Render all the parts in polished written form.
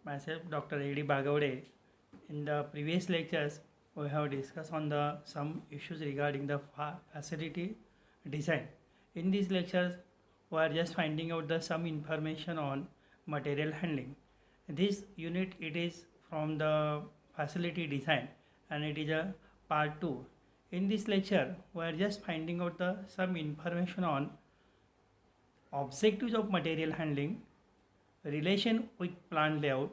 Myself, Dr. A.D.Bagawade. In the previous lectures, we have discussed on the some issues regarding the facility design. In these lectures, we are just finding out the some information on material handling. This unit it is from the facility design and it is a part 2. In this lecture, we are just finding out the some information on objectives of material handling, relation with plant layout,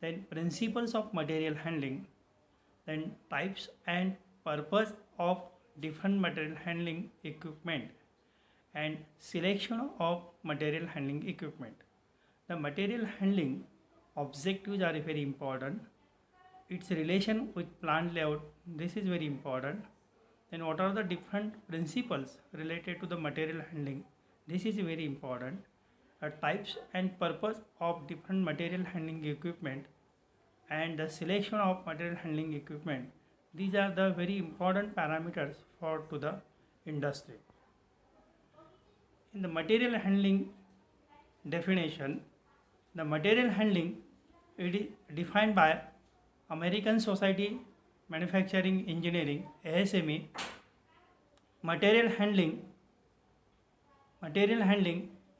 then principles of material handling, then types and purpose of different material handling equipment, and selection of material handling equipment. The material handling objectives are very important. Its relation with plant layout, this is very important. Then what are the different principles related to the material handling, this is very important. Types and purpose of different material handling equipment and the selection of material handling equipment, these are the very important parameters for to the industry. In the material handling definition, the material handling it is defined by American Society Manufacturing Engineering ASME. Material handling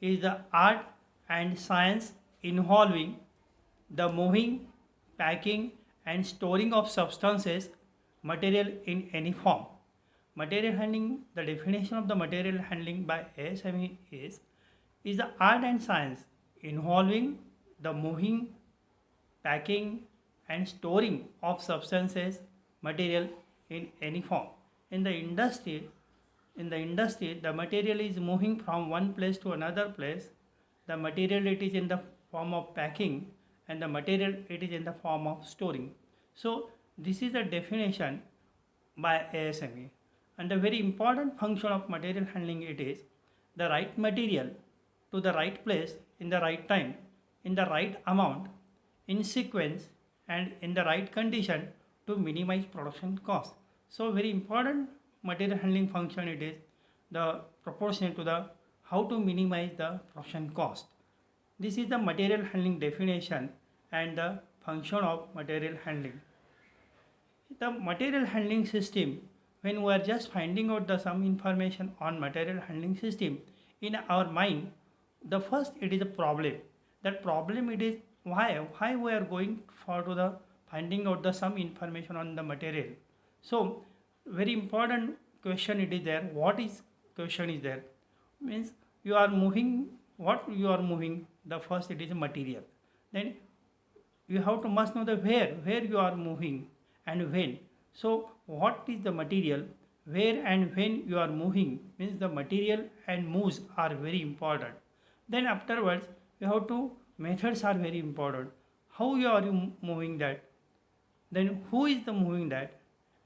is the art and science involving the moving, packing and storing of substances, material in any form. Material handling, the definition of the material handling by ASME is the art and science involving the moving, packing and storing of substances, material in any form. In the industry, the material is moving from one place to another place. The material it is in the form of packing and the material it is in the form of storing. So this is the definition by ASME. And the very important function of material handling it is the right material to the right place in the right time, in the right amount, in sequence and in the right condition to minimize production cost. So very important material handling function it is the proportion to the how to minimize the production cost. This is the material handling definition and the function of material handling. The material handling system, when we are just finding out the some information on material handling system, in our mind, the first it is a problem. That problem it is why we are going for to the finding out the some information on the material. So very important question it is there. What is question is there? Means you are moving, what you are moving, the first it is material. Then you have to must know the where you are moving and when. So what is the material, where and when you are moving, means the material and moves are very important. Then afterwards you have to methods are very important. How you are moving that, then who is the moving that,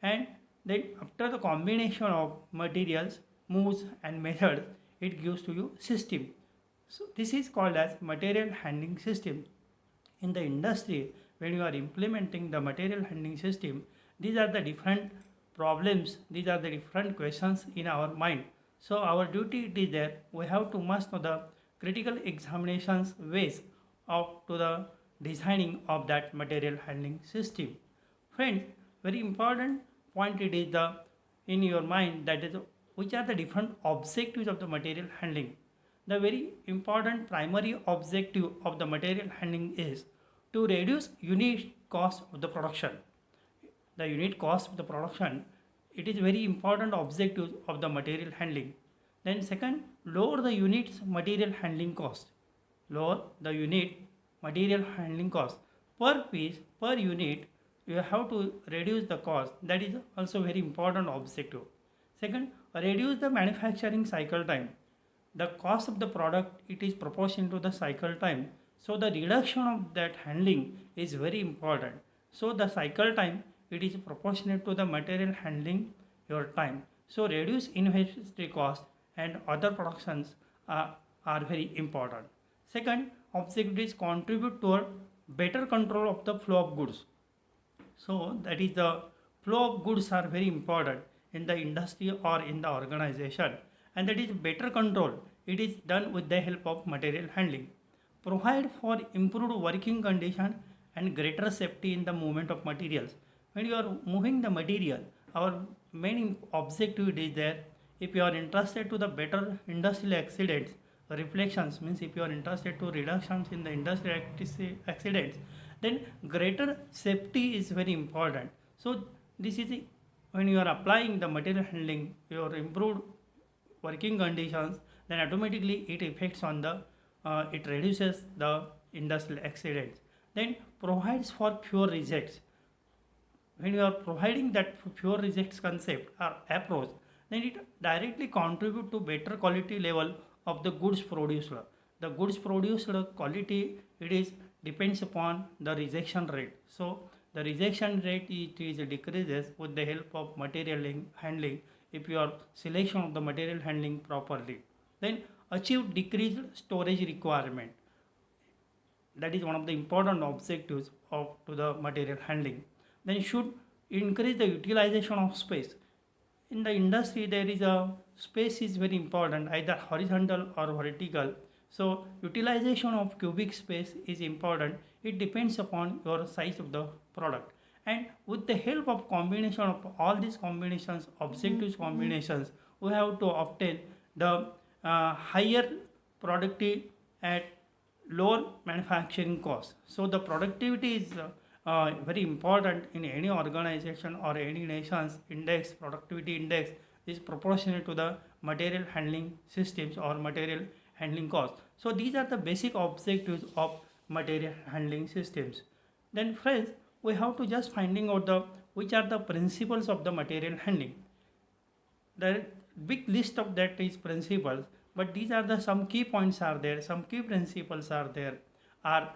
and then after the combination of materials, moves and methods, it gives to you system. So this is called as material handling system. In the industry, when you are implementing the material handling system, these are the different problems, these are the different questions in our mind. So our duty it is there, we have to must know the critical examinations ways of to the designing of that material handling system. Friends, very important point it is the in your mind, that is which are the different objectives of the material handling. The very important primary objective of the material handling is to reduce unit cost of the production. The unit cost of the production, it is very important objective of the material handling. Then second, lower the unit's material handling cost. Lower the unit material handling cost. Per piece, per unit, you have to reduce the cost. That is also very important objective. Second, reduce the manufacturing cycle time. The cost of the product it is proportional to the cycle time. So the reduction of that handling is very important. So the cycle time it is proportionate to the material handling your time. So reduce inventory cost and other productions are very important. Second, objective is contribute toward better control of the flow of goods. So that is the flow of goods are very important in the industry or in the organization, and that is better control. It is done with the help of material handling. provide for improved working condition and greater safety in the movement of materials. When you are moving the material, our main objective is there. If you are interested to the better industrial accidents, reflections means if you are interested to reductions in the industrial accidents, then greater safety is very important. So this is when you are applying the material handling, your improved working conditions, then automatically it affects on the it reduces the industrial accidents, then provides for fewer rejects. When you are providing that fewer rejects concept or approach, then it directly contribute to better quality level of the goods produced. The goods produced quality, it is depends upon the rejection rate. So the rejection rate it is decreases with the help of material handling. If your selection of the material handling properly, then achieve decreased storage requirement. That is one of the important objectives of to the material handling. Then should increase the utilization of space. In the industry there is a space is very important, either horizontal or vertical. So utilization of cubic space is important. It depends upon your size of the product, and with the help of combination of all these combinations, objectives combinations, we have to obtain the higher productivity at lower manufacturing cost. So the productivity is very important in any organization or any nation's index. Productivity index is proportional to the material handling systems or material handling cost. So these are the basic objectives of material handling systems. Then friends, we have to just finding out the which are the principles of the material handling. The big list of that is principles, but these are the some key points are there, some key principles are there, are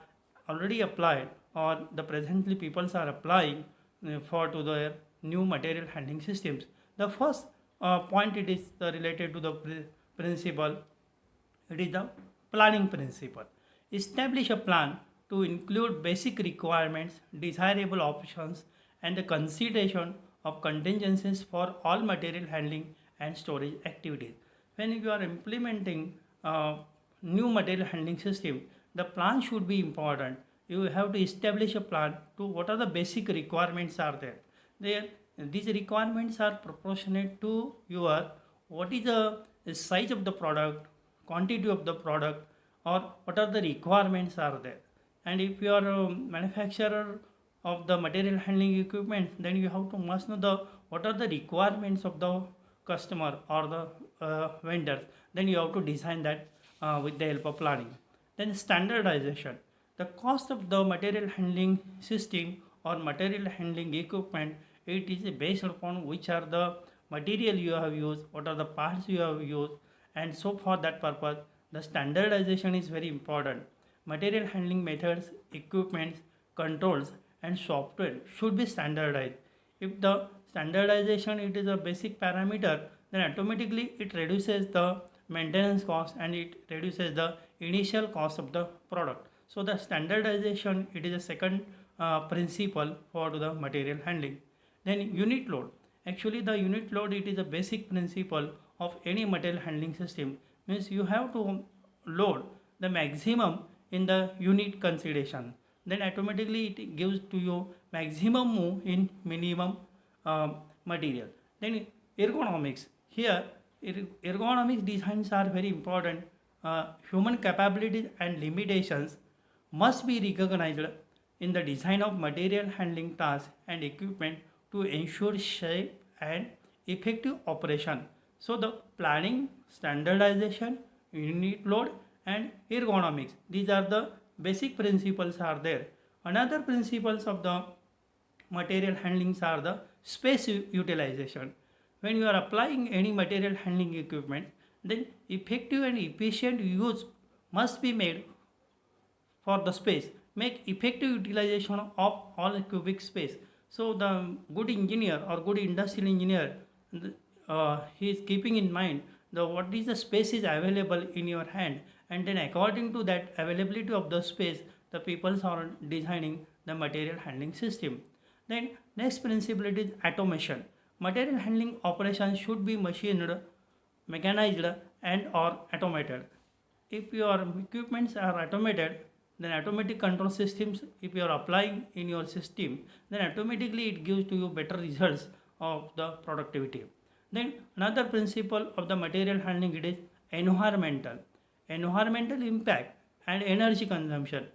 already applied or the presently peoples are applying for to their new material handling systems. The first point it is related to the principle. It is the planning principle. Establish a plan to include basic requirements, desirable options, and the consideration of contingencies for all material handling and storage activities. When you are implementing new material handling system, the plan should be important. You have to establish a plan to what are the basic requirements are there. There, these requirements are proportionate to your what is the size of the product, quantity of the product, or what are the requirements are there. And if you are a manufacturer of the material handling equipment, then you have to must know the what are the requirements of the customer or the vendors. Then you have to design that with the help of planning. Then standardization. The cost of the material handling system or material handling equipment, it is based upon which are the material you have used, what are the parts you have used, and so for that purpose the standardization is very important. Material handling methods, equipments, controls, and software should be standardized. If the standardization it is a basic parameter, then automatically it reduces the maintenance cost and it reduces the initial cost of the product. So the standardization it is a second principle for the material handling. Then unit load. Actually the unit load it is a basic principle of any material handling system. Means you have to load the maximum in the unit consideration. Then automatically it gives to you maximum move in minimum material. Then ergonomics. Here ergonomics designs are very important. Human capabilities and limitations must be recognized in the design of material handling tasks and equipment to ensure safe and effective operation. So the planning, standardization, unit load, and ergonomics, these are the basic principles are there. Another principles of the material handlings are the space utilization. When you are applying any material handling equipment, then effective and efficient use must be made for the space. Make effective utilization of all cubic space. So the good engineer or good industrial engineer, he is keeping in mind the what is the space is available in your hand, and then according to that availability of the space, the people are designing the material handling system. Then next principle is automation. Material handling operations should be machined, mechanized, and or automated. if your equipments are automated, then automatic control systems, if you are applying in your system, then automatically it gives to you better results of the productivity. Then another principle of the material handling, it is environmental impact and energy consumption.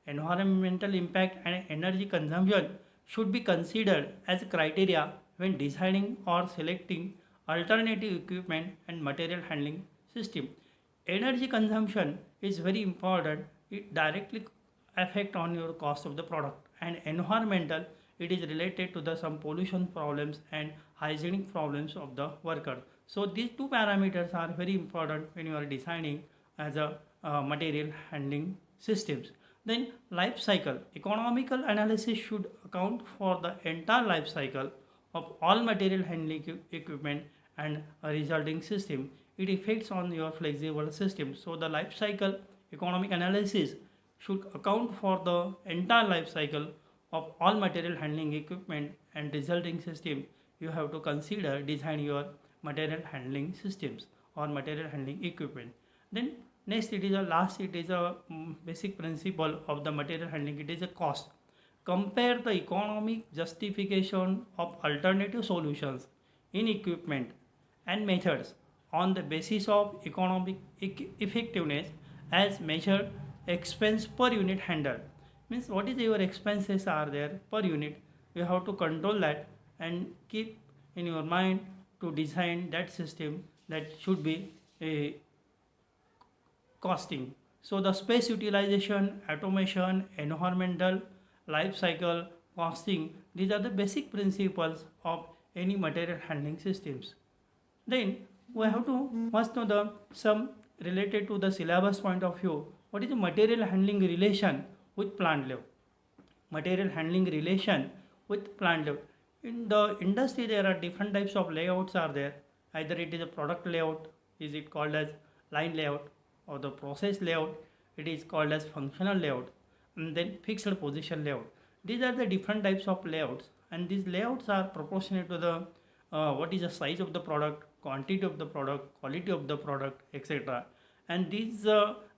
Environmental impact and energy consumption should be considered as criteria when designing or selecting alternative equipment and material handling system. Energy consumption is very important. It directly affect on your cost of the product, and environmental, it is related to the some pollution problems and hygienic problems of the worker. So these two parameters are very important when you are designing as a material handling systems. Then life cycle economical analysis should account for the entire life cycle of all material handling equipment and a resulting system. It affects on your flexible system. So the life cycle economic analysis should account for the entire life cycle of all material handling equipment and resulting system. You have to consider design your material handling systems or material handling equipment. Then next, it is a last, it is a basic principle of the material handling, it is a cost. Compare the economic justification of alternative solutions in equipment and methods on the basis of economic effectiveness as measured expense per unit handled. Means what is your expenses are there per unit, you have to control that and keep in your mind to design that system that should be a costing. So the space utilization, automation, environmental, life cycle, costing, these are the basic principles of any material handling systems. Then we have to must know the some related to the syllabus point of view. What is the material handling relation with plant layout? Material handling relation with plant layout. In the industry, there are different types of layouts are there. Either it is a product layout, is it called as line layout, or the process layout, it is called as functional layout, and then fixed position layout. These are the different types of layouts, and these layouts are proportionate to the what is the size of the product, quantity of the product, quality of the product, etc. And these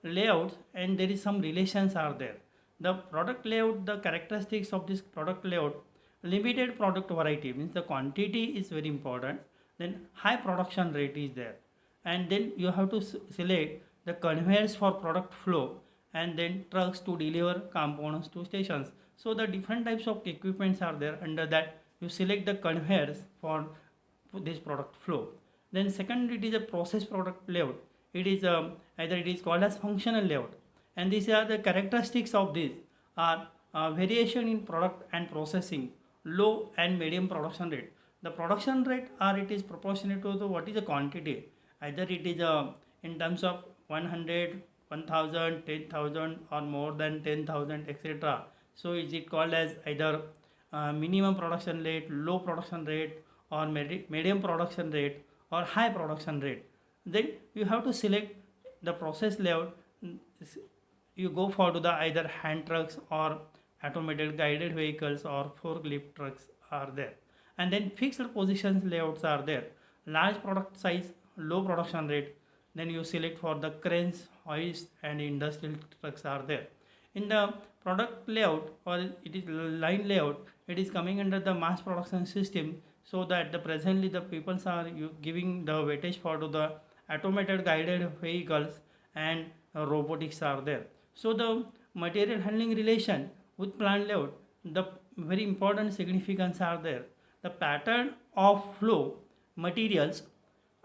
layouts, and there is some relations are there. The product layout, the characteristics of this product layout, limited product variety means the quantity is very important, then high production rate is there, and then you have to select the conveyors for product flow, and then trucks to deliver components to stations. So the different types of equipments are there. Under that, you select the conveyors for this product flow. Then second, it is a process product layout. It is either it is called as functional layout, and these are the characteristics of this are variation in product and processing, low and medium production rate. The production rate, or it is proportionate to the what is the quantity, either it is in terms of 100, 1000, 10,000, or more than 10,000, etc. So is it called as either minimum production rate, low production rate, or medium production rate, or high production rate. Then you have to select the process layout. You go for to the either hand trucks or automated guided vehicles or forklift trucks are there. And then fixed positions layouts are there. Large product size, low production rate. Then you select for the cranes, hoist, and industrial trucks are there. In the product layout, or it is line layout, it is coming under the mass production system. So that the presently the peoples are giving the weightage for to the automated guided vehicles and robotics are there. So the material handling relation with plant layout, the very important significance are there. The pattern of flow, materials,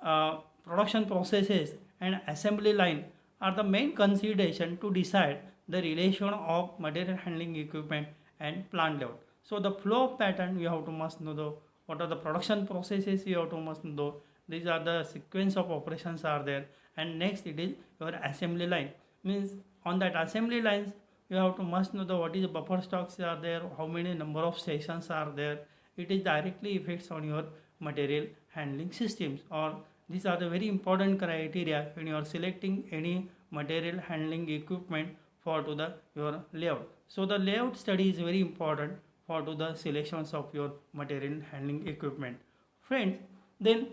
production processes, and assembly line are the main consideration to decide the relation of material handling equipment and plant layout. So the flow pattern, you have to must know the what are the production processes, you have to must know. These are the sequence of operations are there. And next, it is your assembly line. Means on that assembly lines, you have to must know the what is the buffer stocks are there, how many number of stations are there. It is directly affects on your material handling systems, or these are the very important criteria when you are selecting any material handling equipment for to the your layout. So the layout study is very important for to the selections of your material handling equipment. Friends, then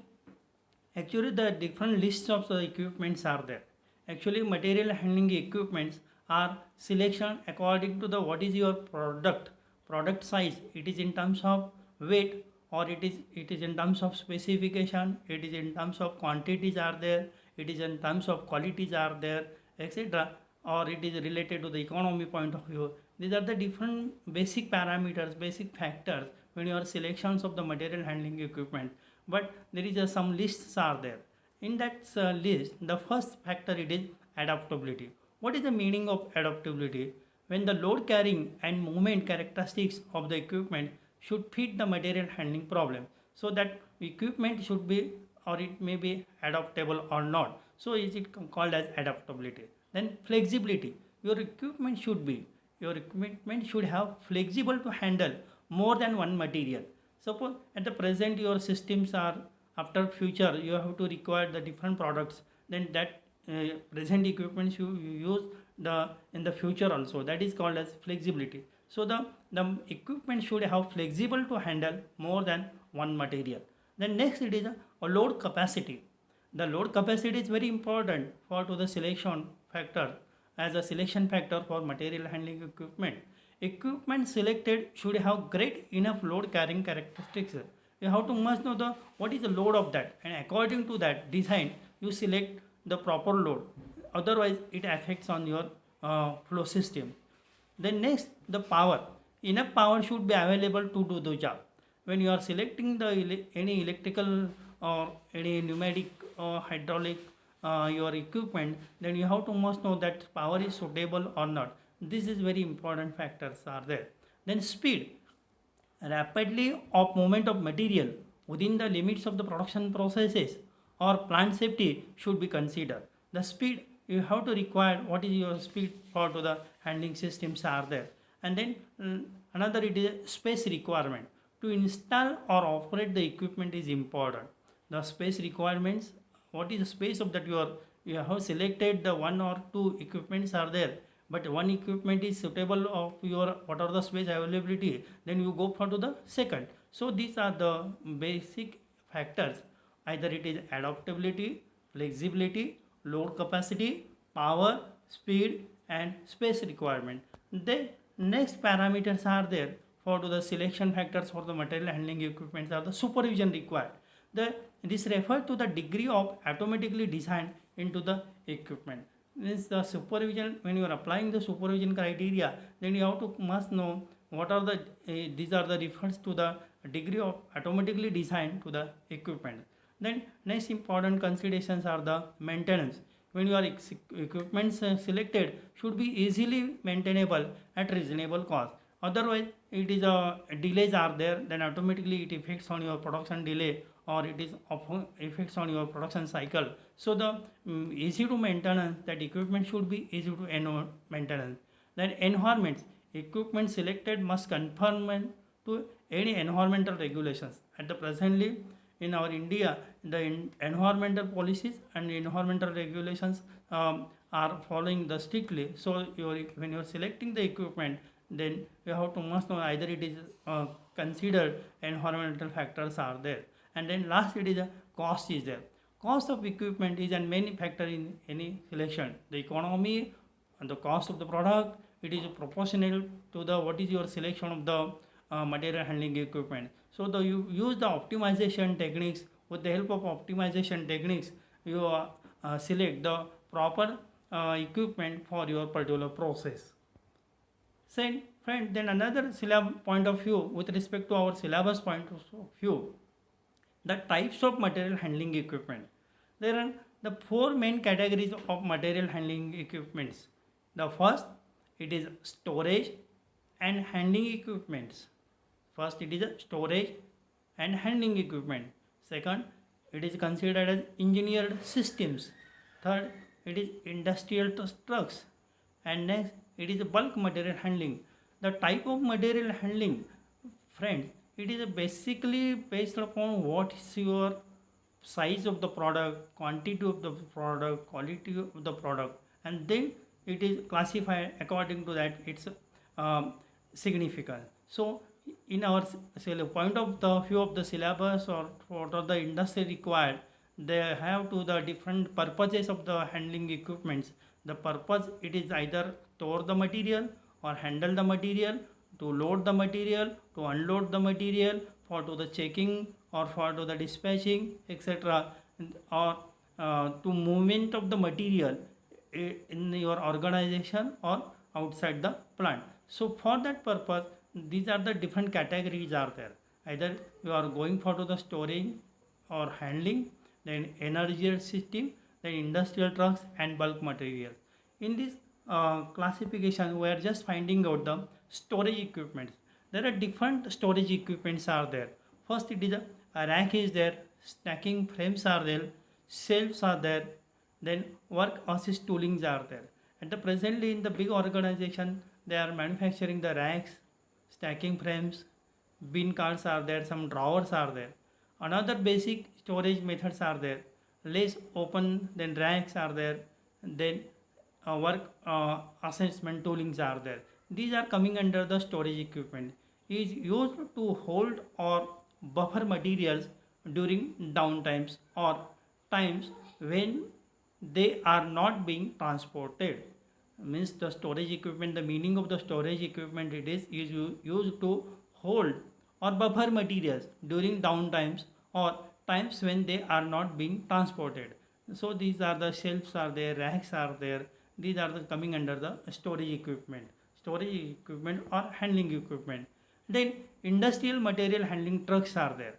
actually the different lists of the equipments are there. Actually, material handling equipments are selection according to the what is your product size. It is in terms of weight, or it is in terms of specification. It is in terms of quantities are there. It is in terms of qualities are there, etc. Or it is related to the economy point of view. These are the different basic parameters, basic factors when you are selections of the material handling equipment. But there is some lists are there. In that list, the first factor it is adaptability. What is the meaning of adaptability? When the load carrying and movement characteristics of the equipment should fit the material handling problem. So that equipment should be, or it may be adaptable or not. So is it called as adaptability. Then flexibility. Your equipment should have flexible to handle more than one material. Suppose at the present your systems are, after future you have to require the different products, then that present equipment you use the in the future also, that is called as flexibility. So the equipment should have flexible to handle more than one material. Then next it is a load capacity. The load capacity is very important for to the selection factor, as a selection factor for material handling equipment. Equipment selected should have great enough load carrying characteristics. You have to must know the what is the load of that, and according to that design you select the proper load. Otherwise it affects on your flow system. Then next, the power. Enough power should be available to do the job. When you are selecting the any electrical or any pneumatic or hydraulic your equipment, then you have to must know that power is suitable or not. This is very important factors are there. Then speed. Rapidly of movement of material within the limits of the production processes or plant safety should be considered. The speed you have to require what is your speed for to the handling systems are there. And then another it is space requirement. To install or operate the equipment is important. The space requirements, what is the space of that you have selected the one or two equipments are there, but one equipment is suitable of your what are the space availability, then you go for to the second. So these are the basic factors, either it is adaptability, flexibility, load capacity, power, speed and space requirement. Then next parameters are there for to the selection factors for the material handling equipments are the supervision required. This refers to the degree of automatically designed into the equipment. Means the supervision, when you are applying the supervision criteria, then you have to must know what are the these are the refers to the degree of automatically designed to the equipment. Then next important considerations are the maintenance. When your equipment selected should be easily maintainable at reasonable cost. Otherwise it is delays are there, then automatically it affects on your production delay, or it is effects on your production cycle. So the easy to maintenance, that equipment should be easy to maintenance. Then environments, equipment selected must conform to any environmental regulations. At the presently in our India, the environmental policies and environmental regulations are following the strictly. So when you are selecting the equipment, then you have to must know either it is considered environmental factors are there. And then last it is a cost is there. Cost of equipment is a main factor in any selection. The economy and the cost of the product, it is proportional to the what is your selection of the material handling equipment. So you use the optimization techniques. With the help of optimization techniques, you select the proper equipment for your particular process. Second, friend, then another syllabus point of view with respect to our syllabus point of view, the types of material handling equipment. There are the four main categories of material handling equipments. The first, it is storage and handling equipments. First, it is a storage and handling equipment. Second, it is considered as engineered systems. Third, it is industrial trucks. And next, it is bulk material handling. The type of material handling, friends, it is basically based upon what is your size of the product, quantity of the product, quality of the product, and then it is classified according to that its significance. So in our point of the view of the syllabus or what are the industry required, they have to the different purposes of the handling equipments. The purpose, it is either store the material or handle the material, to load the material, to unload the material, for to the checking or for to the dispatching, etc., or to movement of the material in your organization or outside the plant. So for that purpose, these are the different categories are there. Either you are going for to the storage or handling, then energy system, then industrial trucks and bulk material. In this classification, we are just finding out the storage equipment. There are different storage equipments are there. First, it is a rack is there, stacking frames are there, shelves are there, then work assist toolings are there. At the presently in the big organization, they are manufacturing the racks, stacking frames, bin cards are there, some drawers are there. Another basic storage methods are there. Less open, then racks are there, then work assessment toolings are there. These are coming under the storage equipment. Is used to hold or buffer materials during downtimes or times when they are not being transported. Means the storage equipment, the meaning of the storage equipment, it is used to hold or buffer materials during downtimes or times when they are not being transported. So these are the shelves are there, racks are there. These are the coming under the storage equipment or handling equipment. Then industrial material handling trucks are there.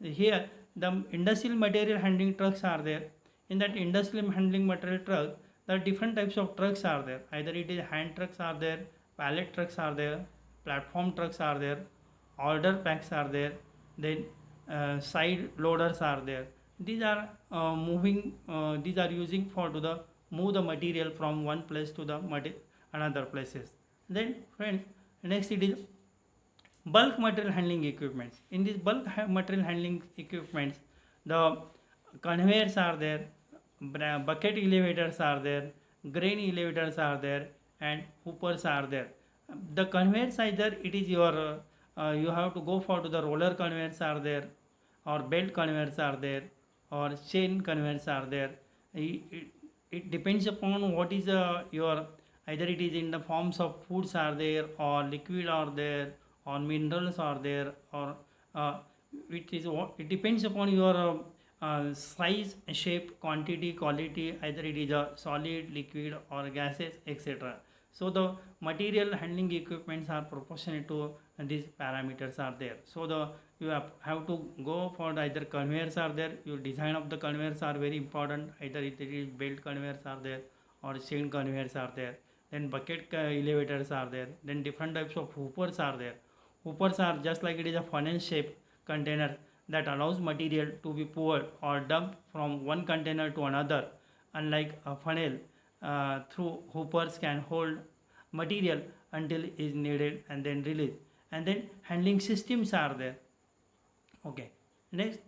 Here the industrial material handling trucks are there. In that industrial handling material truck, there are different types of trucks are there. Either it is hand trucks are there, pallet trucks are there, platform trucks are there, order packs are there, then side loaders are there. These are these are using for to the move the material from one place to the another places. Then friends, next it is bulk material handling equipments. In this bulk material handling equipments, the conveyors are there, bucket elevators are there, grain elevators are there, and hoopers are there. The conveyors, either it is your you have to go for to the roller conveyors are there, or belt conveyors are there, or chain conveyors are there. It depends upon what is your, either it is in the forms of foods are there, or liquid are there, or minerals are there, or it is what it depends upon your size, shape, quantity, quality, either it is a solid, liquid, or gases, etc. So the material handling equipments are proportionate to these parameters are there. So the you have to go for the either conveyors are there. Your design of the conveyors are very important. Either it is belt conveyors are there, or chain conveyors are there. Then bucket elevators are there. Then different types of hoopers are there. Hoopers are just like it is a funnel shape container that allows material to be poured or dumped from one container to another. Unlike a funnel, through hoopers can hold material until is needed and then released. And then handling systems are there. Okay. Next,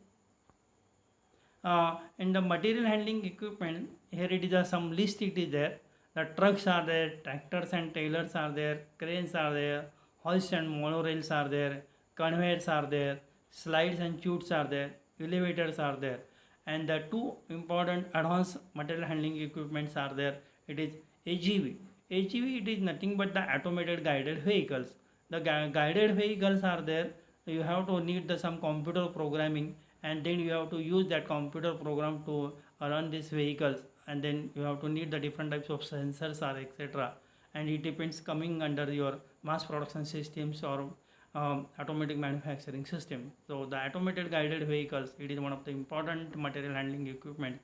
in the material handling equipment, here it is some list. It is there. The trucks are there, tractors and trailers are there, cranes are there, hoists and monorails are there, conveyors are there, slides and chutes are there, elevators are there, and the two important advanced material handling equipments are there. It is AGV. AGV, it is nothing but the automated guided vehicles. The guided vehicles are there. You have to need some computer programming, and then you have to use that computer program to run these vehicles, and then you have to need the different types of sensors or etc. And it depends coming under your mass production systems or automatic manufacturing system. So the automated guided vehicles, it is one of the important material handling equipment.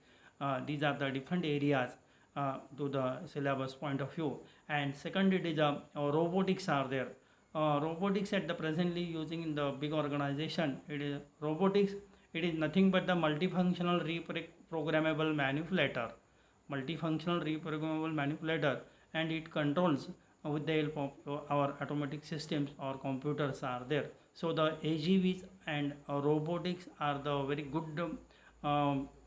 These are the different areas to the syllabus point of view. And second, it is robotics are there. Robotics at the presently using in the big organization, it is robotics. It is nothing but the multifunctional reprogrammable manipulator. And it controls with the help of our automatic systems or computers are there. So the AGVs and robotics are the very good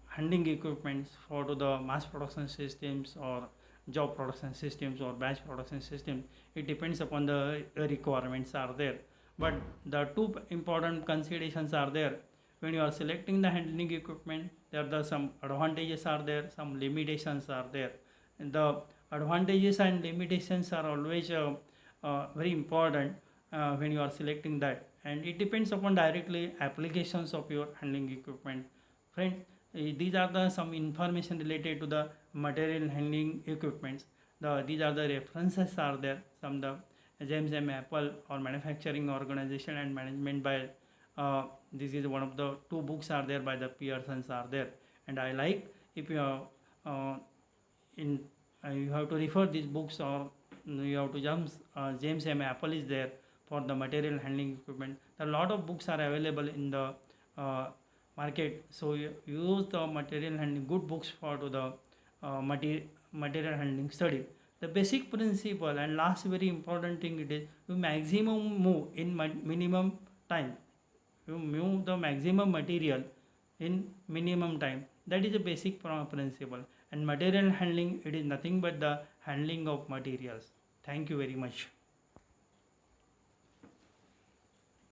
handling equipments for to the mass production systems or job production systems or batch production systems. It depends upon the requirements are there. But the two important considerations are there. when you are selecting the handling equipment, there are some advantages are there, some limitations are there. And the advantages and limitations are always very important when you are selecting that, and it depends upon directly applications of your handling equipment. Friend, these are the some information related to the material handling equipments. These are the references are there, some the James M. Apple or manufacturing organization and management by this is one of the two books are there by the Pearsons are there, and I like if you are in you have to refer these books, or you have to James M. Apple is there for the material handling equipment. There are a lot of books are available in the market, so you use the material handling good books for to the material handling study. The basic principle and last very important thing it is you maximum move in minimum time. You move the maximum material in minimum time. That is a basic principle. And material handling, it is nothing but the handling of materials. Thank you very much.